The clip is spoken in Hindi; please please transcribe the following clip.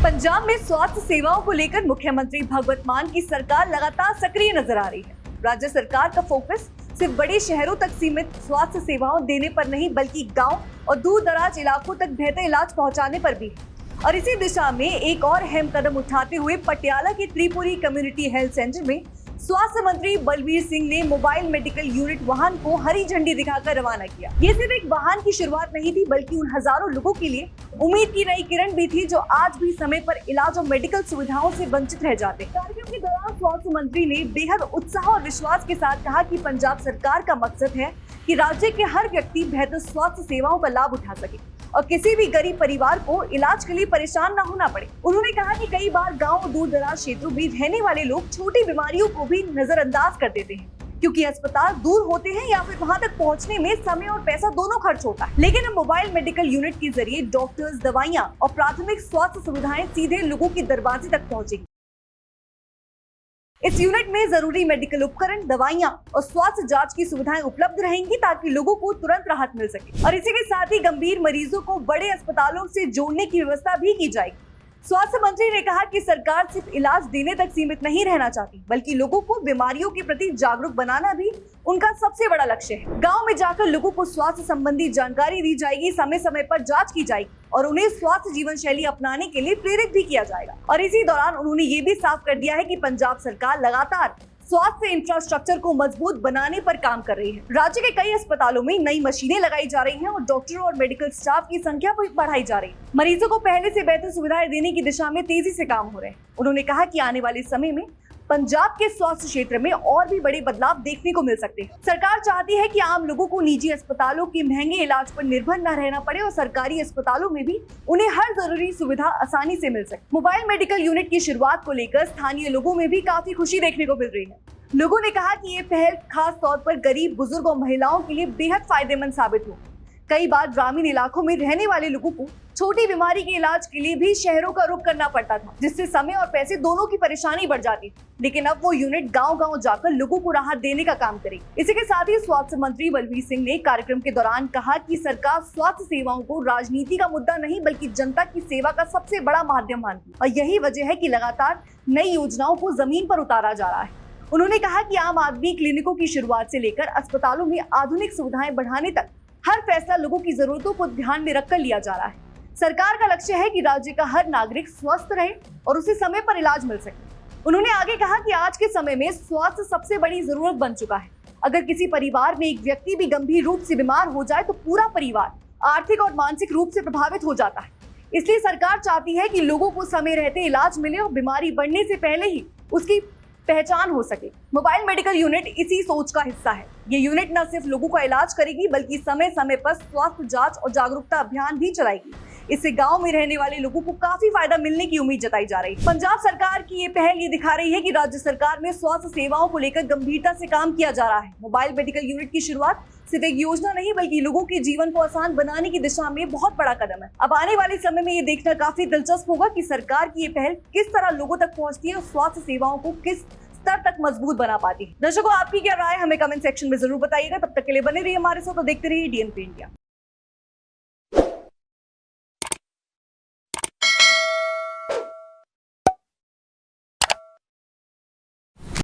पंजाब में स्वास्थ्य सेवाओं को लेकर मुख्यमंत्री भगवंत मान की सरकार लगातार सक्रिय नजर आ रही है। राज्य सरकार का फोकस सिर्फ बड़े शहरों तक सीमित स्वास्थ्य सेवाओं देने पर नहीं, बल्कि गांव और दूर दराज इलाकों तक बेहतर इलाज पहुंचाने पर भी है। और इसी दिशा में एक और अहम कदम उठाते हुए पटियाला के त्रिपुरी कम्युनिटी हेल्थ सेंटर में स्वास्थ्य मंत्री बलबीर सिंह ने मोबाइल मेडिकल यूनिट वाहन को हरी झंडी दिखाकर रवाना किया। ये सिर्फ एक वाहन की शुरुआत नहीं थी, बल्कि उन हजारों लोगों के लिए उम्मीद की नई किरण भी थी जो आज भी समय पर इलाज और मेडिकल सुविधाओं से वंचित रह जाते हैं। कार्यक्रम के दौरान स्वास्थ्य मंत्री ने बेहद उत्साह और विश्वास के साथ कहा कि पंजाब सरकार का मकसद है कि राज्य के हर व्यक्ति बेहतर स्वास्थ्य सेवाओं का लाभ उठा सके और किसी भी गरीब परिवार को इलाज के लिए परेशान न होना पड़े। उन्होंने कहा कि कई बार गांव और दूर दराज क्षेत्रों में रहने वाले लोग छोटी बीमारियों को भी नजरअंदाज कर देते हैं, क्योंकि अस्पताल दूर होते हैं या फिर वहां तक पहुंचने में समय और पैसा दोनों खर्च होता है। लेकिन अब मोबाइल मेडिकल यूनिट के जरिए डॉक्टर्स, दवाइयां और प्राथमिक स्वास्थ्य सुविधाएं सीधे लोगों के दरवाजे तक पहुंचेगी। इस यूनिट में जरूरी मेडिकल उपकरण, दवाइयां और स्वास्थ्य जांच की सुविधाएं उपलब्ध रहेंगी ताकि लोगों को तुरंत राहत मिल सके। और इसी के साथ ही गंभीर मरीजों को बड़े अस्पतालों से जोड़ने की व्यवस्था भी की जाएगी। स्वास्थ्य मंत्री ने कहा कि सरकार सिर्फ इलाज देने तक सीमित नहीं रहना चाहती, बल्कि लोगों को बीमारियों के प्रति जागरूक बनाना भी उनका सबसे बड़ा लक्ष्य है। गांव में जाकर लोगों को स्वास्थ्य संबंधी जानकारी दी जाएगी, समय समय पर जांच की जाएगी और उन्हें स्वास्थ्य जीवन शैली अपनाने के लिए प्रेरित भी किया जाएगा। और इसी दौरान उन्होंने ये भी साफ कर दिया है कि पंजाब सरकार लगातार स्वास्थ्य इंफ्रास्ट्रक्चर को मजबूत बनाने पर काम कर रही है। राज्य के कई अस्पतालों में नई मशीनें लगाई जा रही हैं और डॉक्टरों और मेडिकल स्टाफ की संख्या भी बढ़ाई जा रही है। मरीजों को पहले से बेहतर सुविधाएं देने की दिशा में तेजी से काम हो रहे हैं। उन्होंने कहा कि आने वाले समय में पंजाब के स्वास्थ्य क्षेत्र में और भी बड़े बदलाव देखने को मिल सकते हैं। सरकार चाहती है कि आम लोगों को निजी अस्पतालों के महंगे इलाज पर निर्भर न रहना पड़े और सरकारी अस्पतालों में भी उन्हें हर जरूरी सुविधा आसानी से मिल सके। मोबाइल मेडिकल यूनिट की शुरुआत को लेकर स्थानीय लोगों में भी काफी खुशी देखने को मिल रही है। लोगों ने कहा कि ये पहल खास तौर पर गरीब, बुजुर्ग और महिलाओं के लिए बेहद फायदेमंद साबित हो। कई बार ग्रामीण इलाकों में रहने वाले लोगों को छोटी बीमारी के इलाज के लिए भी शहरों का रुख करना पड़ता था, जिससे समय और पैसे दोनों की परेशानी बढ़ जाती थी। लेकिन अब वो यूनिट गांव-गांव जाकर लोगों को राहत देने का काम करेगी। इसी के साथ ही स्वास्थ्य मंत्री बलबीर सिंह ने कार्यक्रम के दौरान कहा कि सरकार स्वास्थ्य सेवाओं को राजनीति का मुद्दा नहीं, बल्कि जनता की सेवा का सबसे बड़ा माध्यम मानती है और यही वजह है कि लगातार नई योजनाओं को जमीन पर उतारा जा रहा है। उन्होंने कहा कि आम आदमी क्लिनिकों की शुरुआत से लेकर अस्पतालों में आधुनिक सुविधाएं बढ़ाने तक हर फैसला लोगों की जरूरतों को ध्यान में रखकर लिया जा रहा है। सरकार का लक्ष्य है कि राज्य का हर नागरिक स्वस्थ रहे और उसे समय पर इलाज मिल सके। उन्होंने आगे कहा कि आज के समय में स्वास्थ्य सबसे बड़ी जरूरत बन चुका है। अगर किसी परिवार में एक व्यक्ति भी गंभीर रूप से बीमार हो जाए तो पूरा परिवार आर्थिक और मानसिक रूप से प्रभावित हो जाता है। इसलिए सरकार चाहती है कि लोगों को समय रहते इलाज मिले और बीमारी बढ़ने से पहले ही उसकी पहचान हो सके। मोबाइल मेडिकल यूनिट इसी सोच का हिस्सा है। ये यूनिट न सिर्फ लोगों का इलाज करेगी, बल्कि समय समय पर स्वास्थ्य जांच और जागरूकता अभियान भी चलाएगी। इससे गांव में रहने वाले लोगों को काफी फायदा मिलने की उम्मीद जताई जा रही है। पंजाब सरकार की ये पहल ये दिखा रही है कि राज्य सरकार में स्वास्थ्य सेवाओं को लेकर गंभीरता से काम किया जा रहा है। मोबाइल मेडिकल यूनिट की शुरुआत सिर्फ एक योजना नहीं, बल्कि लोगों के जीवन को आसान बनाने की दिशा में बहुत बड़ा कदम है। अब आने वाले समय में ये देखना काफी दिलचस्प होगा कि सरकार की ये पहल किस तरह लोगों तक पहुंचती है और स्वास्थ्य सेवाओं को किस स्तर तक मजबूत बना पाती है। दर्शकों, आपकी क्या राय हमें कमेंट सेक्शन में जरूर बताइएगा। तब तक के लिए बने रहिए हमारे साथ और देखते रहिए DNP इंडिया।